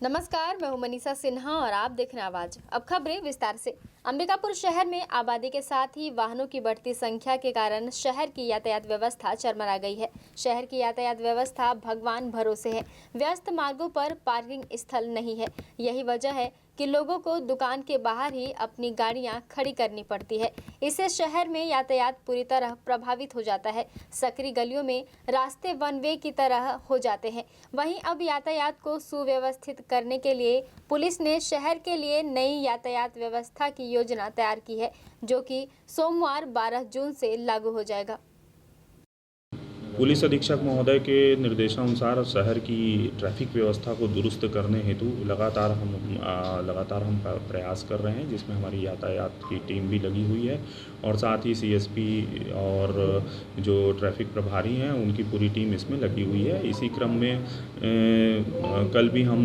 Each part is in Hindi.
नमस्कार, मैं हूं मनीषा सिन्हा और आप देख रहे हैं आवाज। अब खबरें विस्तार से। अंबिकापुर शहर में आबादी के साथ ही वाहनों की बढ़ती संख्या के कारण शहर की यातायात व्यवस्था चरमरा गई है। शहर की यातायात व्यवस्था भगवान भरोसे है। व्यस्त मार्गों पर पार्किंग स्थल नहीं है। यही वजह है कि लोगों को दुकान के बाहर ही अपनी गाड़ियां खड़ी करनी पड़ती है। इससे शहर में यातायात पूरी तरह प्रभावित हो जाता है। सकरी गलियों में रास्ते वन वे की तरह हो जाते हैं। वहीं अब यातायात को सुव्यवस्थित करने के लिए पुलिस ने शहर के लिए नई यातायात व्यवस्था की योजना तैयार की है, जो कि सोमवार 12 जून से लागू हो जाएगा। पुलिस अधीक्षक महोदय के निर्देशानुसार शहर की ट्रैफिक व्यवस्था को दुरुस्त करने हेतु लगातार हम प्रयास कर रहे हैं, जिसमें हमारी यातायात की टीम भी लगी हुई है और साथ ही सीएसपी और जो ट्रैफिक प्रभारी हैं उनकी पूरी टीम इसमें लगी हुई है। इसी क्रम में कल भी हम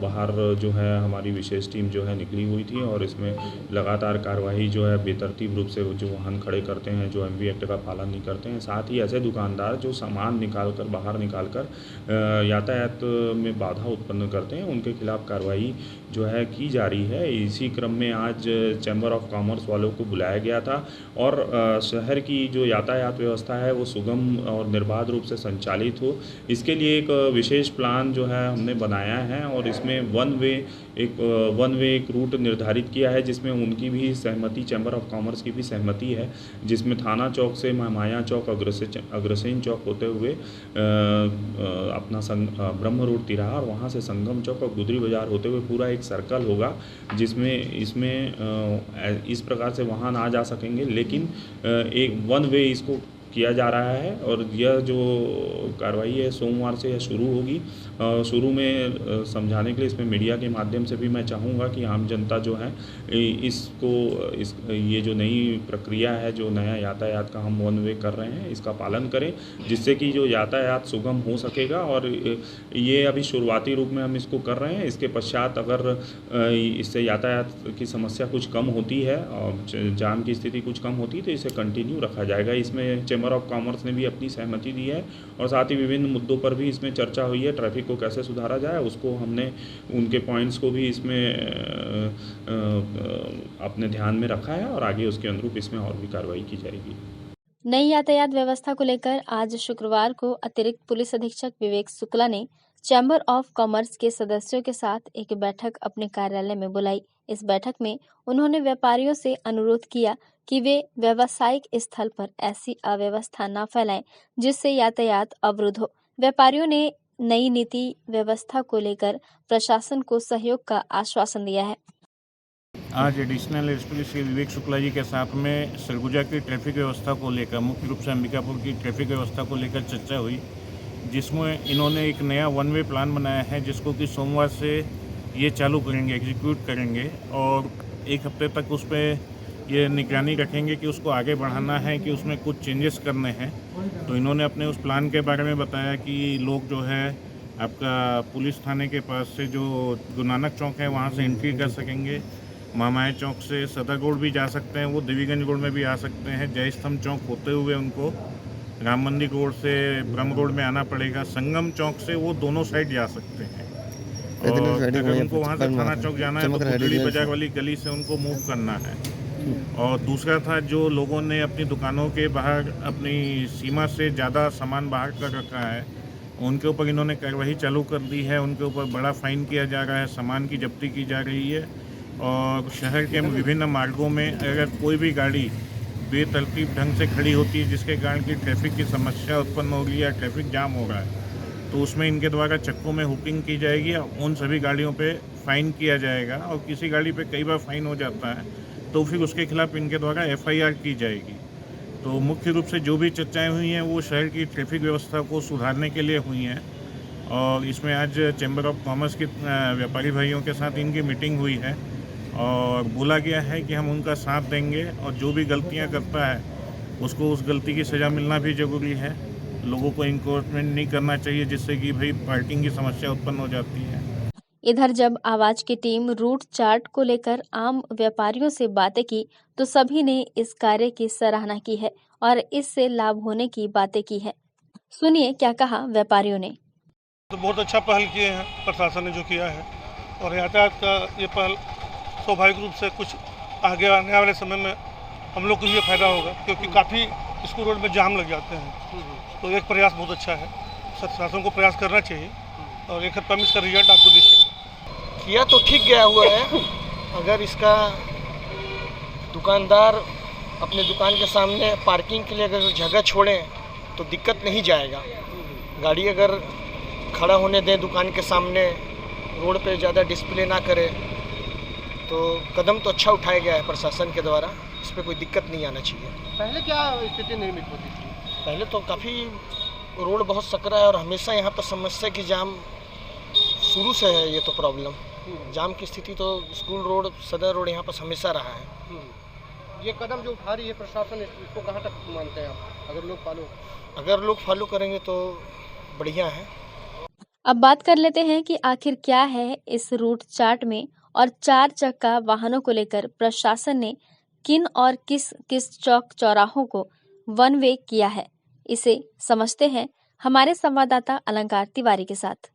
बाहर जो है हमारी विशेष टीम जो है निकली हुई थी और इसमें लगातार कार्रवाई जो है बेतरतीब रूप से जो वाहन खड़े करते हैं, जो एमवी एक्ट का पालन नहीं करते हैं, साथ ही ऐसे दुकानदार जो सामान बाहर निकाल कर यातायात में बाधा उत्पन्न करते हैं, उनके खिलाफ कार्रवाई जो है की जा रही है। इसी क्रम में आज चैम्बर ऑफ कॉमर्स वालों को बुलाया गया था और शहर की जो यातायात व्यवस्था है वो सुगम और निर्बाध रूप से संचालित हो, इसके लिए एक विशेष प्लान जो है हमने बनाया है और इसमें वन वे एक रूट निर्धारित किया है, जिसमें उनकी भी सहमति, चैम्बर ऑफ कॉमर्स की भी सहमति है, जिसमें थाना चौक से माया चौक, अग्रसेन चौक होते हुए अपना ब्रह्म रोड तिराहा और वहाँ से संगम चौक और गुदरी बाज़ार होते हुए पूरा एक सर्कल होगा, जिसमें इस प्रकार से वाहन आ जा सकेंगे, लेकिन एक वन वे इसको किया जा रहा है और यह जो कार्रवाई है सोमवार से यह शुरू होगी। शुरू में समझाने के लिए इसमें मीडिया के माध्यम से भी मैं चाहूँगा कि आम जनता जो है ये जो नई प्रक्रिया है, जो नया यातायात का हम वन वे कर रहे हैं, इसका पालन करें, जिससे कि जो यातायात सुगम हो सकेगा। और ये अभी शुरुआती रूप में हम इसको कर रहे हैं। इसके पश्चात अगर इससे यातायात की समस्या कुछ कम होती है और जाम की स्थिति कुछ कम होती है तो इसे कंटिन्यू रखा जाएगा। इसमें चैम्बर ऑफ कॉमर्स ने भी अपनी सहमति दी है और साथ ही विभिन्न मुद्दों पर भी इसमें चर्चा हुई है। ट्रैफिक को कैसे सुधारा जाए, उसको हमने उनके पॉइंट्स को भी इसमें अपने ध्यान में रखा है और आगे उसके अनुरूप इसमें और भी कार्रवाई की जाएगी। नई यातायात व्यवस्था को लेकर आज शुक्रवार को अतिरिक्त पुलिस अधीक्षक विवेक शुक्ला ने चैम्बर ऑफ कॉमर्स के सदस्यों के साथ एक बैठक अपने कार्यालय में बुलाई। इस बैठक में उन्होंने व्यापारियों से अनुरोध किया कि वे व्यावसायिक स्थल पर ऐसी अव्यवस्था न फैलाएं जिससे यातायात अवरुद्ध हो। व्यापारियों ने नई नीति व्यवस्था को लेकर प्रशासन को सहयोग का आश्वासन दिया है। आज एडिशनल एसपी श्री विवेक शुक्ला जी के साथ में सरगुजा की ट्रैफिक व्यवस्था को लेकर, मुख्य रूप से अंबिकापुर की ट्रैफिक व्यवस्था को लेकर चर्चा हुई, जिसमें इन्होंने एक नया वन वे प्लान बनाया है, जिसको कि सोमवार से ये चालू करेंगे, एग्जीक्यूट करेंगे और एक हफ्ते तक उस पर ये निगरानी रखेंगे कि उसको आगे बढ़ाना है कि उसमें कुछ चेंजेस करने हैं। तो इन्होंने अपने उस प्लान के बारे में बताया कि लोग जो है आपका पुलिस थाने के पास से जो गुरु नानक चौक है वहाँ से एंट्री कर सकेंगे, मामाया चौक से सदर रोड भी जा सकते हैं, वो देवीगंज रोड में भी आ सकते हैं, जय स्तंभ चौक होते हुए उनको राम मंदिर रोड से ब्रह्म रोड में आना पड़ेगा, संगम चौक से वो दोनों साइड जा सकते हैं। और अगर उनको वहाँ से थाना चौक जाना है तो गुदड़ी बाजार वाली गली से उनको मूव करना है। और दूसरा था, जो लोगों ने अपनी दुकानों के बाहर अपनी सीमा से ज़्यादा सामान बाहर कर रखा है, उनके ऊपर इन्होंने कार्रवाई चालू कर दी है। उनके ऊपर बड़ा फाइन किया जा रहा है, सामान की जब्ती की जा रही है और शहर के विभिन्न मार्गों में अगर कोई भी गाड़ी बेतरतीब ढंग से खड़ी होती है जिसके कारण की ट्रैफिक की समस्या उत्पन्न होगी या ट्रैफिक जाम हो रहा है, तो उसमें इनके द्वारा चक्कों में हुकिंग की जाएगी और उन सभी गाड़ियों पे फ़ाइन किया जाएगा। और किसी गाड़ी पे कई बार फ़ाइन हो जाता है तो फिर उसके खिलाफ इनके द्वारा एफआईआर की जाएगी। तो मुख्य रूप से जो भी चर्चाएं हुई हैं वो शहर की ट्रैफिक व्यवस्था को सुधारने के लिए हुई हैं और इसमें आज चैम्बर ऑफ कॉमर्स के व्यापारी भाइयों के साथ इनकी मीटिंग हुई है और बोला गया है कि हम उनका साथ देंगे और जो भी गलतियां करता है उसको उस गलती की सज़ा मिलना भी ज़रूरी है। लोगों को इनक्रोचमेंट नहीं करना चाहिए जिससे कि भाई पार्किंग की समस्या उत्पन्न हो जाती है। इधर जब आवाज की टीम रूट चार्ट को लेकर आम व्यापारियों से बातें की तो सभी ने इस कार्य की सराहना की है और इससे लाभ होने की बातें की है। सुनिए क्या कहा व्यापारियों ने। तो बहुत अच्छा पहल किए हैं प्रशासन ने जो किया है, और यातायात का ये पहल स्वाभाविक रूप से कुछ आगे आने वाले समय में हम लोग को भी फायदा होगा, क्योंकि काफ़ी स्कूल रोड में जाम लग जाते हैं। तो एक प्रयास बहुत अच्छा है, प्रशासन को प्रयास करना चाहिए और 1 का रिजल्ट आपको दिखेगा। किया तो ठीक गया हुआ है। अगर इसका दुकानदार अपने दुकान के सामने पार्किंग के लिए अगर जगह छोड़ें तो दिक्कत नहीं जाएगा। गाड़ी अगर खड़ा होने दें दुकान के सामने, रोड पे ज़्यादा डिस्प्ले ना करे, तो कदम तो अच्छा उठाया गया है प्रशासन के द्वारा। इस पर कोई दिक्कत नहीं आना चाहिए। पहले क्या स्थिति निर्मित होती थी? पहले तो काफ़ी रोड बहुत सकरा है और हमेशा यहाँ पर समस्या की जाम शुरू से है। ये तो प्रॉब्लम जाम की स्थिति तो स्कूल रोड, सदर रोड यहाँ पर हमेशा रहा है। ये कदम जो उठा रही है प्रशासन, इसको कहाँ तक मानते हैं आप? अगर लोग फॉलो करेंगे तो बढ़िया है। अब बात कर लेते हैं कि आखिर क्या है इस रूट चार्ट में और 4 चक्का वाहनों को लेकर प्रशासन ने किन और किस किस चौक चौराहों को वन वे किया है। इसे समझते हैं हमारे संवाददाता अलंकार तिवारी के साथ।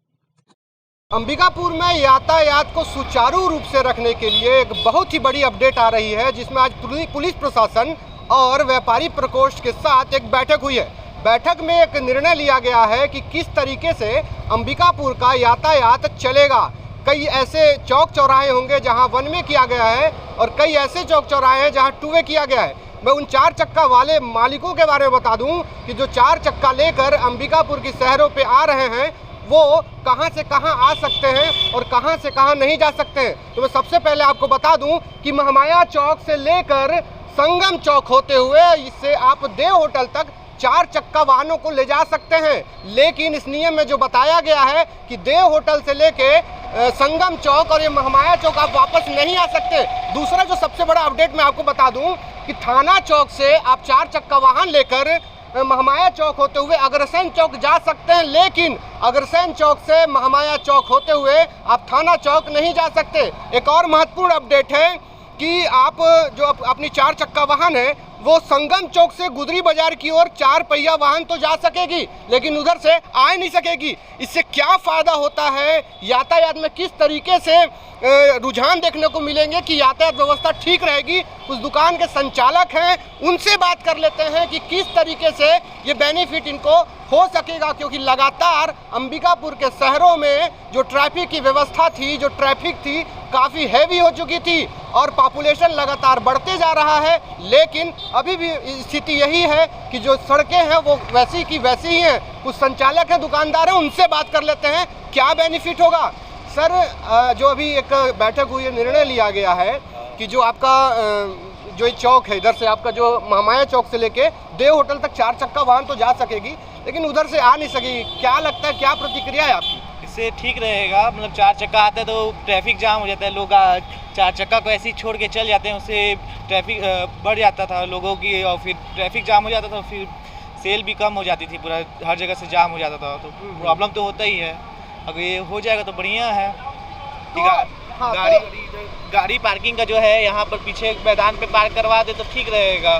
अंबिकापुर में यातायात को सुचारू रूप से रखने के लिए एक बहुत ही बड़ी अपडेट आ रही है, जिसमें आज पुलिस प्रशासन और व्यापारी प्रकोष्ठ के साथ एक बैठक हुई है। बैठक में एक निर्णय लिया गया है कि किस तरीके से अंबिकापुर का यातायात चलेगा। कई ऐसे चौक चौराहे होंगे जहां वन वे किया गया है और कई ऐसे चौक चौराहे हैं जहां टू वे किया गया है। मैं उन 4 चक्का वाले मालिकों के बारे में बता दूं कि जो 4 चक्का लेकर अंबिकापुर की शहरों पे आ रहे हैं, वो कहां से कहां आ सकते हैं और कहां से कहां नहीं जा सकते हैं। तो मैं सबसे पहले आपको बता दूं कि महामाया चौक से लेकर संगम चौक होते हुए इससे आप देव होटल तक 4 चक्का वाहनों को ले जा सकते हैं। लेकिन इस नियम में जो बताया गया है कि देव होटल से लेके संगम चौक और ये महामाया चौक आप वापस नहीं आ सकते। दूसरा जो सबसे बड़ा अपडेट मैं आपको बता दूं कि थाना चौक से आप 4 चक्का वाहन लेकर महामाया चौक होते हुए अग्रसेन चौक जा सकते हैं, लेकिन अग्रसेन चौक से महामाया चौक होते हुए आप थाना चौक नहीं जा सकते। एक और महत्वपूर्ण अपडेट है कि आप जो अपनी 4 चक्का वाहन है वो संगम चौक से गुदरी बाजार की ओर 4 पहिया वाहन तो जा सकेगी, लेकिन उधर से आ नहीं सकेगी। इससे क्या फायदा होता है, यातायात में किस तरीके से रुझान देखने को मिलेंगे कि यातायात व्यवस्था ठीक रहेगी। उस दुकान के संचालक हैं, उनसे बात कर लेते हैं कि किस तरीके से ये बेनिफिट इनको हो सकेगा, क्योंकि लगातार अंबिकापुर के शहरों में जो ट्रैफिक की व्यवस्था थी, जो ट्रैफिक थी, काफ़ी हैवी हो चुकी थी और पॉपुलेशन लगातार बढ़ते जा रहा है। लेकिन अभी भी स्थिति यही है कि जो सड़कें हैं वो वैसी की वैसी ही हैं। कुछ संचालक हैं, दुकानदार हैं, उनसे बात कर लेते हैं क्या बेनिफिट होगा। सर, जो अभी एक बैठक हुई है, निर्णय लिया गया है कि जो आपका जो ये चौक है, इधर से आपका जो महामाया चौक से लेके देव होटल तक 4 चक्का वाहन तो जा सकेगी, लेकिन उधर से आ नहीं सकेगी। क्या लगता है, क्या प्रतिक्रिया है आपकी? इससे ठीक रहेगा। मतलब 4 चक्का आता है तो ट्रैफिक जाम हो जाता है, लोग 4 चक्का को ऐसे ही छोड़ के चल जाते हैं, उससे ट्रैफिक बढ़ जाता था लोगों की और फिर ट्रैफिक जाम हो जाता था, फिर सेल भी कम हो जाती थी, पूरा हर जगह से जाम हो जाता था। तो प्रॉब्लम तो होता ही है। अगर ये हो जाएगा तो बढ़िया है। गाड़ी पार्किंग का जो है यहाँ पर पीछे मैदान पे पार्क करवा दे तो ठीक रहेगा,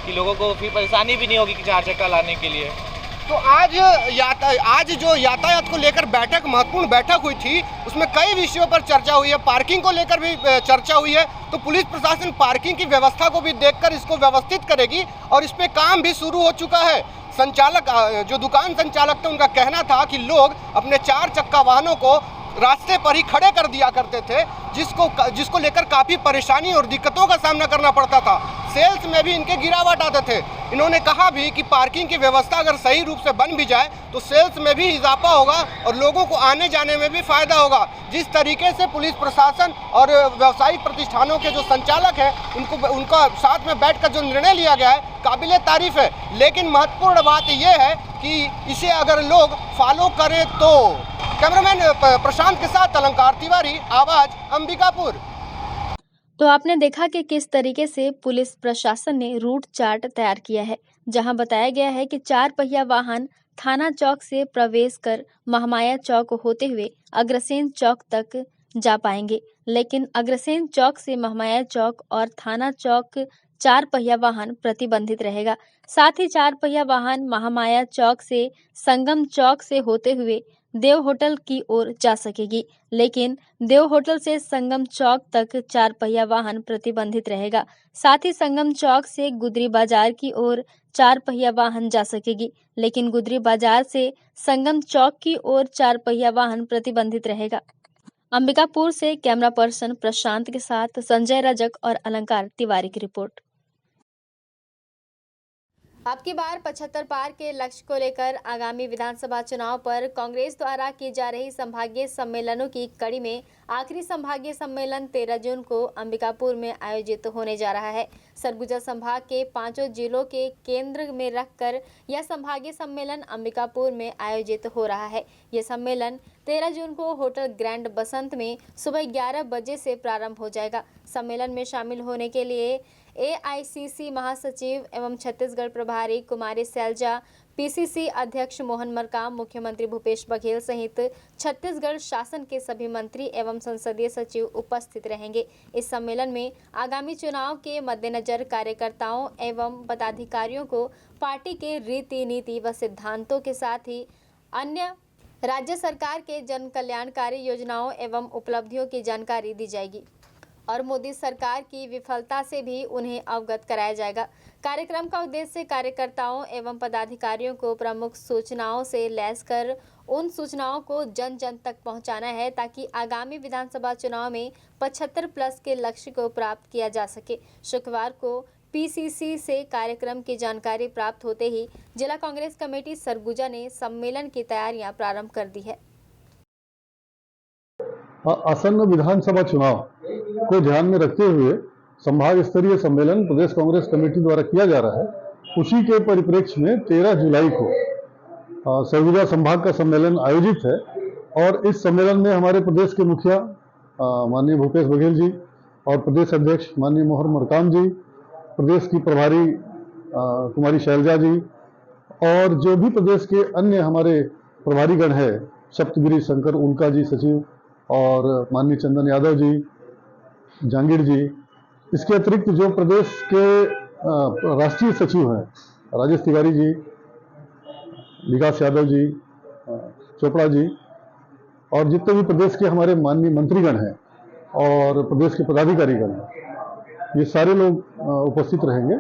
कि लोगों को फिर परेशानी भी नहीं होगी कि 4 चक्का लाने के लिए। तो आज जो यातायात को लेकर बैठक, महत्वपूर्ण बैठक हुई थी, उसमें कई विषयों पर चर्चा हुई है। पार्किंग को लेकर भी चर्चा हुई है। तो पुलिस प्रशासन पार्किंग की व्यवस्था को भी देखकर इसको व्यवस्थित करेगी और इस पे काम भी शुरू हो चुका है। संचालक, जो दुकान संचालक थे, उनका कहना था कि लोग अपने 4 चक्का वाहनों को रास्ते पर ही खड़े कर दिया करते थे, जिसको लेकर काफ़ी परेशानी और दिक्कतों का सामना करना पड़ता था। सेल्स में भी इनके गिरावट आते थे। इन्होंने कहा भी कि पार्किंग की व्यवस्था अगर सही रूप से बन भी जाए तो सेल्स में भी इजाफा होगा और लोगों को आने जाने में भी फायदा होगा। जिस तरीके से पुलिस प्रशासन और व्यावसायिक प्रतिष्ठानों के जो संचालक हैं, उनका साथ में बैठकर जो निर्णय लिया गया है, काबिले तारीफ है। लेकिन महत्वपूर्ण बात यह है कि इसे अगर लोग फॉलो करें तो। कैमरामैन प्रशांत के साथ अलंकार तिवारी, आवाज अंबिकापुर। तो आपने देखा कि किस तरीके से पुलिस प्रशासन ने रूट चार्ट तैयार किया है, जहां बताया गया है कि 4 पहिया वाहन थाना चौक से प्रवेश कर महामाया चौक होते हुए अग्रसेन चौक तक जा पाएंगे, लेकिन अग्रसेन चौक से महामाया चौक और थाना चौक 4 पहिया वाहन प्रतिबंधित रहेगा। साथ ही 4 पहिया वाहन महामाया चौक से संगम चौक से होते हुए देव होटल की ओर जा सकेगी, लेकिन देव होटल से संगम चौक तक 4 पहिया वाहन प्रतिबंधित रहेगा। साथ ही संगम चौक से गुदरी बाजार की ओर 4 पहिया वाहन जा सकेगी, लेकिन गुदरी बाजार से संगम चौक की ओर 4 पहिया वाहन प्रतिबंधित रहेगा। अंबिकापुर से कैमरा पर्सन प्रशांत के साथ संजय रजक और अलंकार तिवारी की रिपोर्ट। आपकी बार 75 पार के लक्ष्य को लेकर आगामी विधानसभा चुनाव पर कांग्रेस द्वारा की जा रही संभागीय सम्मेलनों की कड़ी में आखिरी संभागीय सम्मेलन 13 जून को अंबिकापुर में आयोजित होने जा रहा है। सरगुजा संभाग के 5 जिलों के केंद्र में रखकर यह संभागीय सम्मेलन अंबिकापुर में आयोजित हो रहा है। यह सम्मेलन 13 जून को होटल ग्रैंड बसंत में सुबह 11 बजे से प्रारंभ हो जाएगा। सम्मेलन में शामिल होने के लिए AICC महासचिव एवं छत्तीसगढ़ प्रभारी कुमारी सैलजा, PCC अध्यक्ष मोहन मरकाम, मुख्यमंत्री भूपेश बघेल सहित छत्तीसगढ़ शासन के सभी मंत्री एवं संसदीय सचिव उपस्थित रहेंगे। इस सम्मेलन में आगामी चुनाव के मद्देनजर कार्यकर्ताओं एवं पदाधिकारियों को पार्टी के रीति नीति व सिद्धांतों के साथ ही अन्य राज्य सरकार के जन कल्याणकारी योजनाओं एवं उपलब्धियों की जानकारी दी जाएगी और मोदी सरकार की विफलता से भी उन्हें अवगत कराया जाएगा। कार्यक्रम का उद्देश्य कार्यकर्ताओं एवं पदाधिकारियों को प्रमुख सूचनाओं से लैस कर उन सूचनाओं को जन जन तक पहुंचाना है, ताकि आगामी विधानसभा चुनाव में 75+ के लक्ष्य को प्राप्त किया जा सके। शुक्रवार को PCC से कार्यक्रम की जानकारी प्राप्त होते ही जिला कांग्रेस कमेटी सरगुजा ने सम्मेलन की तैयारियां प्रारंभ कर दी है। आसन्न विधानसभा चुनाव को ध्यान में रखते हुए संभाग स्तरीय सम्मेलन प्रदेश कांग्रेस कमेटी द्वारा किया जा रहा है। उसी के परिप्रेक्ष्य में 13 जुलाई को सरगुजा संभाग का सम्मेलन आयोजित है और इस सम्मेलन में हमारे प्रदेश के मुखिया माननीय भूपेश बघेल जी और प्रदेश अध्यक्ष माननीय मोहन मरकाम जी, प्रदेश की प्रभारी कुमारी शैलजा जी और जो भी प्रदेश के अन्य हमारे प्रभारीगण है, सप्तगिरी शंकर उल्का जी सचिव और माननीय चंदन यादव जी, जहांगीर जी, इसके अतिरिक्त जो प्रदेश के राष्ट्रीय सचिव हैं राजेश तिवारी जी, विकास यादव जी, चोपड़ा जी और जितने भी प्रदेश के हमारे माननीय मंत्रीगण हैं और प्रदेश के पदाधिकारीगण हैं, ये सारे लोग उपस्थित रहेंगे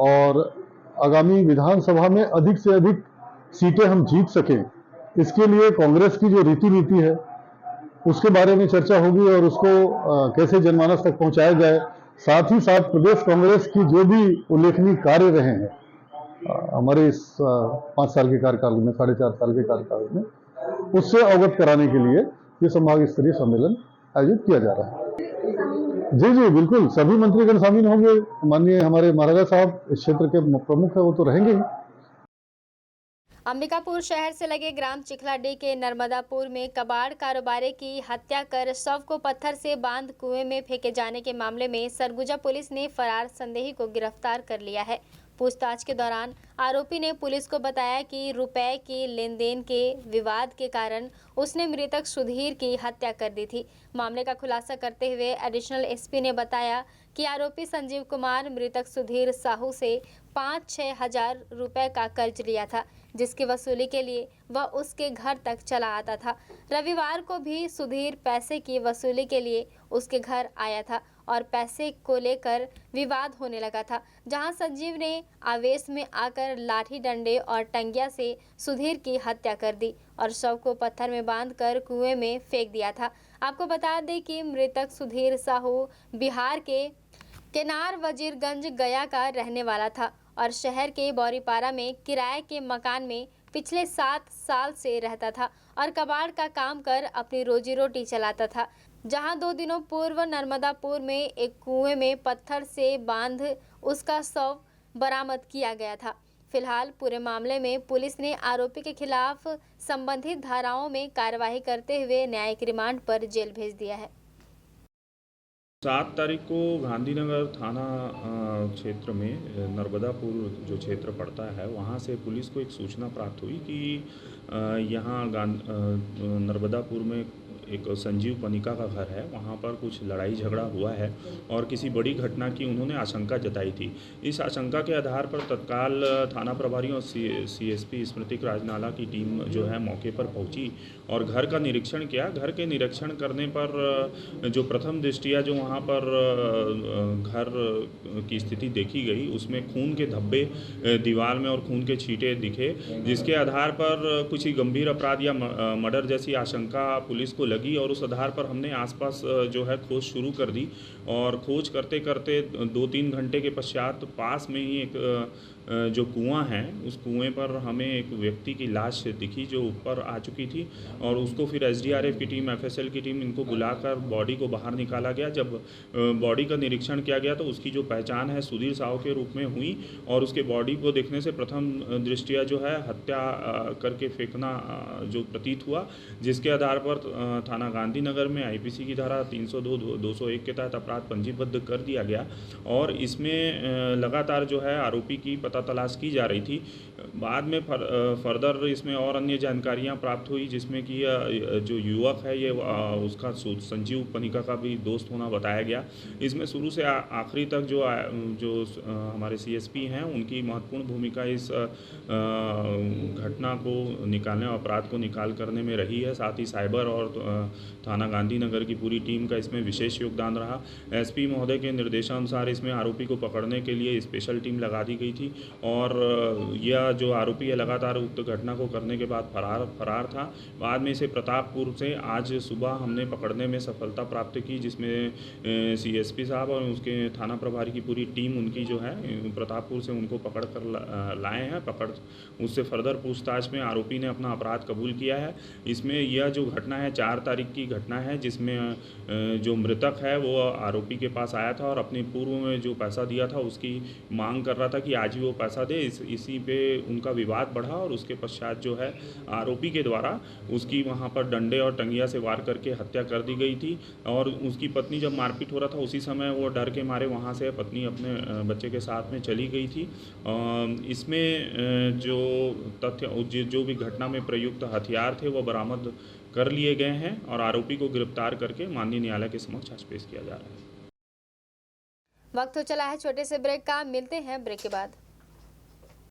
और आगामी विधानसभा में अधिक से अधिक सीटें हम जीत सकें, इसके लिए कांग्रेस की जो रीति नीति है उसके बारे में चर्चा होगी और उसको कैसे जनमानस तक पहुंचाया जाए। साथ ही साथ प्रदेश कांग्रेस की जो भी उल्लेखनीय कार्य रहे हैं हमारे इस 5 साल के कार्यकाल में, 4.5 साल के कार्यकाल में, उससे अवगत कराने के लिए ये संभाग स्तरीय सम्मेलन आयोजित किया जा रहा है। जी बिल्कुल, सभी मंत्रीगण शामिल होंगे। माननीय हमारे महाराजा साहब इस क्षेत्र के प्रमुख है, वो तो रहेंगे ही। अंबिकापुर शहर से लगे ग्राम चिखलाडी के नर्मदापुर में कबाड़ कारोबारी की हत्या कर शव को पत्थर से बांध कुएं में फेंके जाने के मामले में सरगुजा पुलिस ने फरार संदेही को गिरफ्तार कर लिया है। पूछताछ के दौरान आरोपी ने पुलिस को बताया कि रुपए की लेन देन के विवाद के कारण उसने मृतक सुधीर की हत्या कर दी थी। मामले का खुलासा करते हुए एडिशनल SP ने बताया कि आरोपी संजीव कुमार मृतक सुधीर साहू से 5-6 हजार रुपए का कर्ज लिया था, जिसकी वसूली के लिए वह उसके घर तक चला आता था। रविवार को भी सुधीर पैसे की वसूली के लिए उसके घर आया था और पैसे को लेकर विवाद होने लगा था, जहां संजीव ने आवेश में आकर लाठी डंडे और टंगिया से सुधीर की हत्या कर दी और शव को पत्थर में बांधकर कुएं में फेंक दिया था। आपको बता दें कि मृतक सुधीर साहू बिहार के केनार वजीरगंज गया का रहने वाला था और शहर के बौरीपारा में किराए के मकान में पिछले 7 साल से रहता था और कबाड़ का काम कर अपनी रोजी रोटी चलाता था। जहां 2 दिनों पूर्व नर्मदापुर में एक कुएं में पत्थर से बांध उसका शव बरामद किया गया था। फिलहाल पूरे मामले में पुलिस ने आरोपी के खिलाफ संबंधित धाराओं में कार्यवाही करते हुए न्यायिक रिमांड पर जेल भेज दिया है। 7 तारीख को गांधीनगर थाना क्षेत्र में नर्मदापुर जो क्षेत्र पड़ता है, वहाँ से पुलिस को एक सूचना प्राप्त हुई कि यहाँ नर्मदापुर में एक संजीव पनिका का घर है, वहाँ पर कुछ लड़ाई झगड़ा हुआ है और किसी बड़ी घटना की उन्होंने आशंका जताई थी। इस आशंका के आधार पर तत्काल थाना प्रभारी और CSP स्मृतिक राजनाला की टीम जो है मौके पर पहुंची और घर का निरीक्षण किया। घर के निरीक्षण करने पर जो प्रथम दृष्टिया जो वहाँ पर घर की स्थिति देखी गई, उसमें खून के धब्बे दीवार में और खून के छींटे दिखे, जिसके आधार पर कुछ ही गंभीर अपराध या मर्डर जैसी आशंका पुलिस को लगी और उस आधार पर हमने आसपास जो है खोज शुरू कर दी और खोज करते करते 2-3 घंटे के पश्चात पास में ही एक जो कुआं है, उस कुएं पर हमें एक व्यक्ति की लाश दिखी जो ऊपर आ चुकी थी और उसको फिर SDRF की टीम, FSL की टीम, इनको बुलाकर बॉडी को बाहर निकाला गया। जब बॉडी का निरीक्षण किया गया तो उसकी जो पहचान है सुधीर साहू के रूप में हुई और उसके बॉडी को देखने से प्रथम दृष्टिया जो है हत्या करके फेंकना जो प्रतीत हुआ, जिसके आधार पर थाना गांधीनगर में IPC की धारा 302, 201 के तहत अपराध पंजीबद्ध कर दिया गया और इसमें लगातार जो है आरोपी की पता तलाश की जा रही थी। बाद में फर्दर इसमें और अन्य जानकारियां प्राप्त हुई, जिसमें कि जो युवक है ये उसका संजीव पनिका का भी दोस्त होना बताया गया। इसमें शुरू से आखिरी तक जो हमारे CSP हैं उनकी महत्वपूर्ण भूमिका इस घटना को निकालने और अपराध को निकाल करने में रही है। साथ ही साइबर और थाना गांधीनगर की पूरी टीम का इसमें विशेष योगदान रहा। SP महोदय के निर्देशानुसार इसमें आरोपी को पकड़ने के लिए स्पेशल टीम लगा दी गई थी और यह जो आरोपी है लगातार उक्त घटना को करने के बाद फरार था। बाद में इसे प्रतापपुर से आज सुबह हमने पकड़ने में सफलता प्राप्त की, जिसमें CSP साहब और उसके थाना प्रभारी की पूरी टीम उनकी जो है प्रतापपुर से उनको पकड़ कर लाए हैं। उससे फर्दर पूछताछ में आरोपी ने अपना अपराध कबूल किया है। इसमें यह जो घटना है 4 तारीख की घटना है, जिसमें जो मृतक है वो आरोपी के पास आया था और अपने पूर्व में जो पैसा दिया था उसकी मांग कर रहा था कि आज ही वो पैसा दे। इसी पे उनका विवाद बढ़ा और उसके पश्चात जो है आरोपी के द्वारा उसकी वहाँ पर डंडे और टंगिया से वार करके हत्या कर दी गई थी और उसकी पत्नी जब मारपीट हो रहा था उसी समय वो डर के मारे वहाँ से पत्नी अपने बच्चे के साथ में चली गई थी। इसमें जो तथ्य जो भी घटना में प्रयुक्त हथियार थे वो बरामद कर लिए गए हैं और आरोपी को गिरफ्तार करके माननीय न्यायालय के समक्ष आज पेश किया जा रहा है। वक्त हो चला है छोटे से ब्रेक का, मिलते हैं ब्रेक के बाद।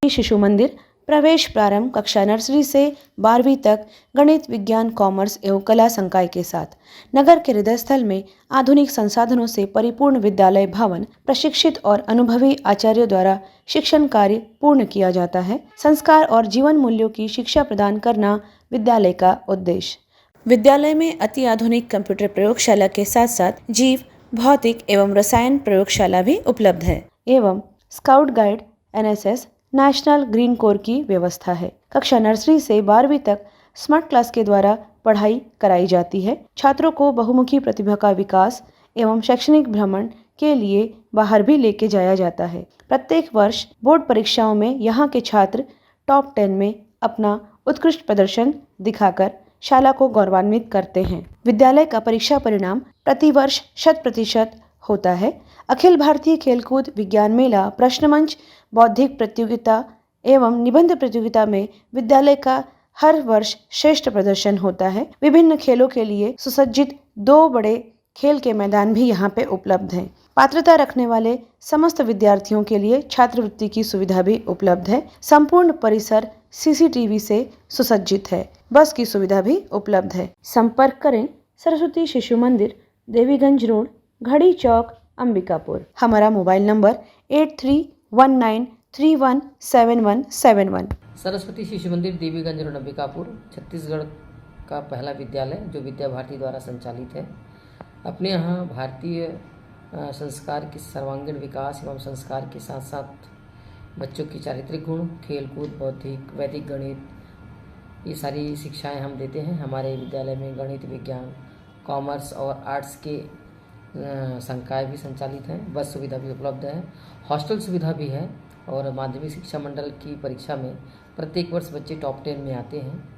शिशु मंदिर प्रवेश प्रारंभ कक्षा नर्सरी से 12वीं तक गणित, विज्ञान, कॉमर्स एवं कला संकाय के साथ नगर के हृदय स्थल में आधुनिक संसाधनों से परिपूर्ण विद्यालय भवन प्रशिक्षित और अनुभवी आचार्यों द्वारा शिक्षण कार्य पूर्ण किया जाता है। संस्कार और जीवन मूल्यों की शिक्षा प्रदान करना विद्यालय का उद्देश्य। विद्यालय में अति आधुनिक कंप्यूटर प्रयोगशाला के साथ साथ जीव, भौतिक एवं रसायन प्रयोगशाला भी उपलब्ध है एवं scout guide, NSS, national green core की व्यवस्था है। कक्षा नर्सरी से 12वीं तक स्मार्ट क्लास के द्वारा पढ़ाई कराई जाती है। छात्रों को बहुमुखी प्रतिभा का विकास एवं शैक्षणिक भ्रमण के लिए बाहर भी लेके जाया जाता है। प्रत्येक वर्ष बोर्ड परीक्षाओं में यहाँ के छात्र टॉप 10 में अपना उत्कृष्ट प्रदर्शन दिखाकर शाला को गौरवान्वित करते हैं। विद्यालय का परीक्षा परिणाम प्रतिवर्ष 100% होता है। अखिल भारतीय खेलकूद विज्ञान मेला, प्रश्न मंच, बौद्धिक प्रतियोगिता एवं निबंध प्रतियोगिता में विद्यालय का हर वर्ष श्रेष्ठ प्रदर्शन होता है। विभिन्न खेलों के लिए सुसज्जित 2 बड़े खेल के मैदान भी यहाँ पे उपलब्ध हैं। पात्रता रखने वाले समस्त विद्यार्थियों के लिए छात्रवृत्ति की सुविधा भी उपलब्ध है। संपूर्ण परिसर CCTV से सुसज्जित है। बस की सुविधा भी उपलब्ध है। संपर्क करें सरस्वती शिशु मंदिर, देवीगंज रोड, घड़ी चौक, अंबिकापुर। हमारा मोबाइल नंबर 8319317171। सरस्वती शिशु मंदिर, देवीगंज रोड, अंबिकापुर, छत्तीसगढ़ का पहला विद्यालय जो विद्या भारती द्वारा संचालित है। अपने यहाँ भारतीय संस्कार के सर्वांगीण विकास एवं संस्कार के साथ साथ बच्चों की चारित्रिक गुण, खेलकूद, बौद्धिक, वैदिक गणित, ये सारी शिक्षाएं हम देते हैं। हमारे विद्यालय में गणित, विज्ञान, कॉमर्स और आर्ट्स के संकाय भी संचालित हैं। बस सुविधा भी उपलब्ध है। हॉस्टल सुविधा भी है और माध्यमिक शिक्षा मंडल की परीक्षा में प्रत्येक वर्ष बच्चे टॉप 10 में आते हैं।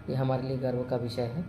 ये हमारे लिए गर्व का विषय है।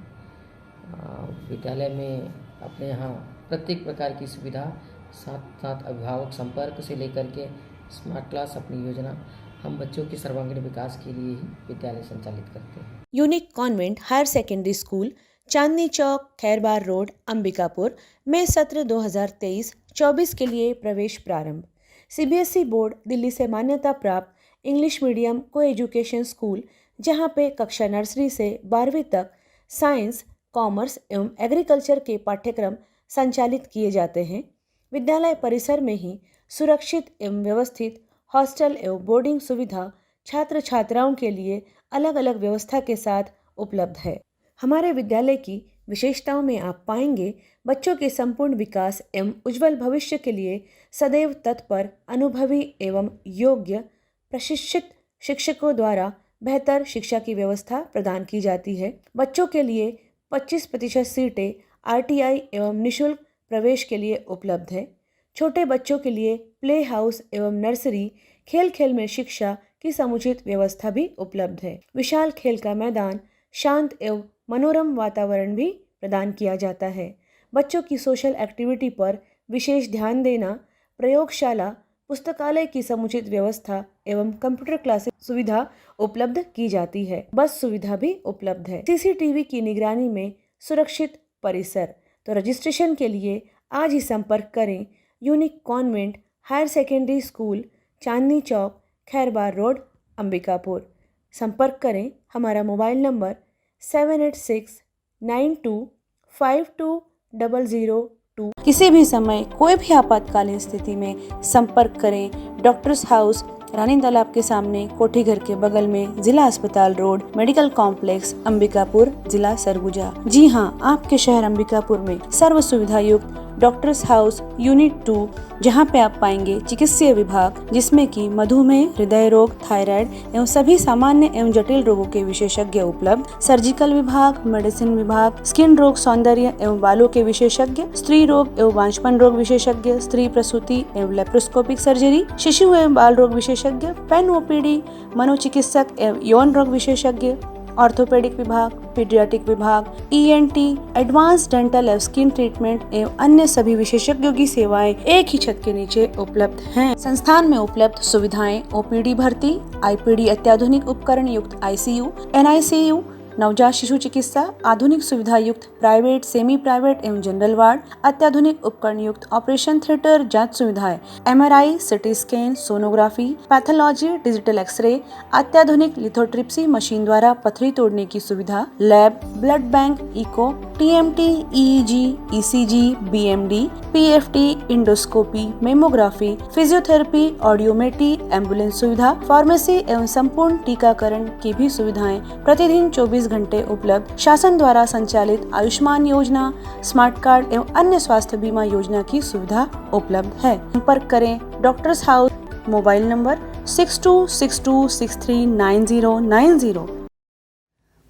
विद्यालय में अपने यहाँ प्रत्येक प्रकार की सुविधा, साथ साथ अभिभावक संपर्क से लेकर के स्मार्ट क्लास अपनी योजना हम बच्चों के सर्वांगीण विकास के लिए ही विद्यालय संचालित करते हैं। Unique Convent Higher Secondary School Chandni Chowk Khairbar Road Ambikapur में सत्र 2023-24 के लिए प्रवेश प्रारंभ। सीबीएसई बोर्ड दिल्ली से मान्यता प्राप्त इंग्लिश मीडियम को एजुकेशन स्कूल, जहां पे कक्षा नर्सरी से 12वीं तक साइंस, कॉमर्स एवं एग्रीकल्चर के पाठ्यक्रम संचालित किए जाते हैं। विद्यालय परिसर में ही सुरक्षित एवं व्यवस्थित हॉस्टल एवं बोर्डिंग सुविधा छात्र छात्राओं के लिए अलग अलग व्यवस्था के साथ उपलब्ध है। हमारे विद्यालय की विशेषताओं में आप पाएंगे बच्चों के संपूर्ण विकास एवं उज्जवल भविष्य के लिए सदैव तत्पर, अनुभवी एवं योग्य प्रशिक्षित शिक्षकों द्वारा बेहतर शिक्षा की व्यवस्था प्रदान की जाती है। बच्चों के लिए 25% सीटें RTI एवं निःशुल्क प्रवेश के लिए उपलब्ध है। छोटे बच्चों के लिए प्ले हाउस एवं नर्सरी, खेल खेल में शिक्षा की समुचित व्यवस्था भी उपलब्ध है। विशाल खेल का मैदान, शांत एवं मनोरम वातावरण भी प्रदान किया जाता है। बच्चों की सोशल एक्टिविटी पर विशेष ध्यान देना, प्रयोगशाला, पुस्तकालय की समुचित व्यवस्था एवं कंप्यूटर क्लासेस सुविधा उपलब्ध की जाती है। बस सुविधा भी उपलब्ध है। CCTV की निगरानी में सुरक्षित परिसर। तो रजिस्ट्रेशन के लिए आज ही संपर्क करें Unique Convent Higher Secondary School, Chandni Chowk Khairbar Road Ambikapur. संपर्क करें हमारा मोबाइल नंबर 7869252002। किसी भी समय कोई भी आपातकालीन स्थिति में संपर्क करें डॉक्टर्स हाउस, रानी तालाब के सामने, कोठी घर के बगल में, जिला अस्पताल रोड, मेडिकल कॉम्प्लेक्स अंबिकापुर, जिला सरगुजा। जी हाँ, आपके शहर अंबिकापुर में सर्व सुविधा युक्त डॉक्टर्स हाउस यूनिट 2, जहां पे आप पाएंगे चिकित्सीय विभाग, जिसमें कि मधुमेह, हृदय रोग, थायराइड एवं सभी सामान्य एवं जटिल रोगों के विशेषज्ञ उपलब्ध, सर्जिकल विभाग, मेडिसिन विभाग, स्किन रोग, सौंदर्य एवं बालों के विशेषज्ञ, स्त्री रोग एवं वांछपन रोग विशेषज्ञ, स्त्री प्रसूति एवं लेप्रोस्कोपिक सर्जरी, शिशु एवं बाल रोग विशेषज्ञ, पेन OPD, मनोचिकित्सक एवं यौन रोग विशेषज्ञ, ऑर्थोपेडिक विभाग, पीडियाट्रिक विभाग, ENT, एडवांस डेंटल एवं स्किन ट्रीटमेंट एवं अन्य सभी विशेषज्ञों की सेवाएं एक ही छत के नीचे उपलब्ध हैं। संस्थान में उपलब्ध सुविधाएं OPD भर्ती, IPD अत्याधुनिक उपकरण युक्त ICU, NICU, नवजात शिशु चिकित्सा, आधुनिक सुविधा युक्त प्राइवेट, सेमी प्राइवेट एवं जनरल वार्ड, अत्याधुनिक उपकरण युक्त ऑपरेशन थिएटर, जांच सुविधाएं, MRI, CT scan, sonography, pathology, digital x-ray, अत्याधुनिक लिथोट्रिप्सी मशीन द्वारा पथरी तोड़ने की सुविधा, lab, blood bank, echo, TMT, EEG, ECG, BMD, PFT, endoscopy, mammography, physiotherapy, audiometry, ambulance सुविधा, फार्मेसी एवं संपूर्ण टीकाकरण की भी सुविधाएं प्रतिदिन 24 घंटे उपलब्ध। शासन द्वारा संचालित आयुष्मान योजना, स्मार्ट कार्ड एवं अन्य स्वास्थ्य बीमा योजना की सुविधा उपलब्ध है। संपर्क करें doctors house, mobile number 6262639090।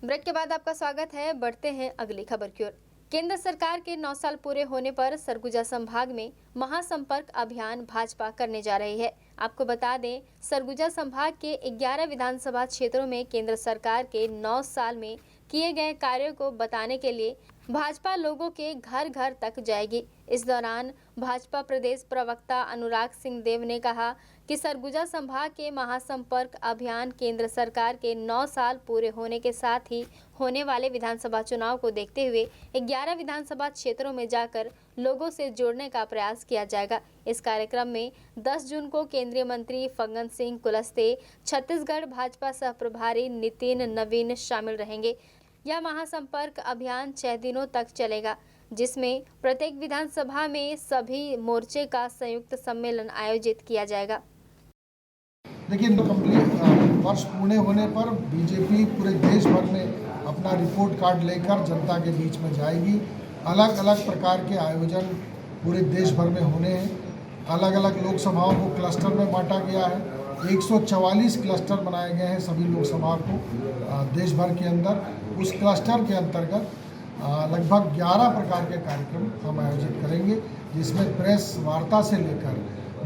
Break के बाद आपका स्वागत है। बढ़ते हैं अगली खबर की ओर। केंद्र सरकार के 9 साल पूरे होने पर सरगुजा संभाग में महासंपर्क अभियान भाजपा करने जा रही है। आपको बता दें, सरगुजा संभाग के 11 विधानसभा क्षेत्रों में केंद्र सरकार के 9 साल में किए गए कार्यों को बताने के लिए भाजपा लोगों के घर घर तक जाएगी। इस दौरान भाजपा प्रदेश प्रवक्ता अनुराग सिंह देव ने कहा कि सरगुजा संभाग के महासंपर्क अभियान केंद्र सरकार के 9 साल पूरे होने के साथ ही होने वाले विधानसभा चुनाव को देखते हुए 11 विधानसभा क्षेत्रों में जाकर लोगों से जोड़ने का प्रयास किया जाएगा। इस कार्यक्रम में 10 जून को केंद्रीय मंत्री फग्गन सिंह कुलस्ते, छत्तीसगढ़ भाजपा सह प्रभारी नितिन नवीन शामिल रहेंगे। यह महासंपर्क अभियान 6 दिनों तक चलेगा, जिसमें प्रत्येक विधानसभा में सभी मोर्चे का संयुक्त सम्मेलन आयोजित किया जाएगा। देखिए, वर्ष पूरे होने पर बीजेपी पूरे देश भर में अपना रिपोर्ट कार्ड लेकर जनता के बीच में जाएगी। अलग अलग प्रकार के आयोजन पूरे देश भर में होने हैं। अलग अलग लोकसभाओं को क्लस्टर में बांटा गया है। 144 क्लस्टर बनाए गए हैं सभी लोकसभा को देश भर के अंदर। उस क्लस्टर के अंतर्गत लगभग 11 प्रकार के कार्यक्रम हम आयोजित करेंगे, जिसमें प्रेस वार्ता से लेकर,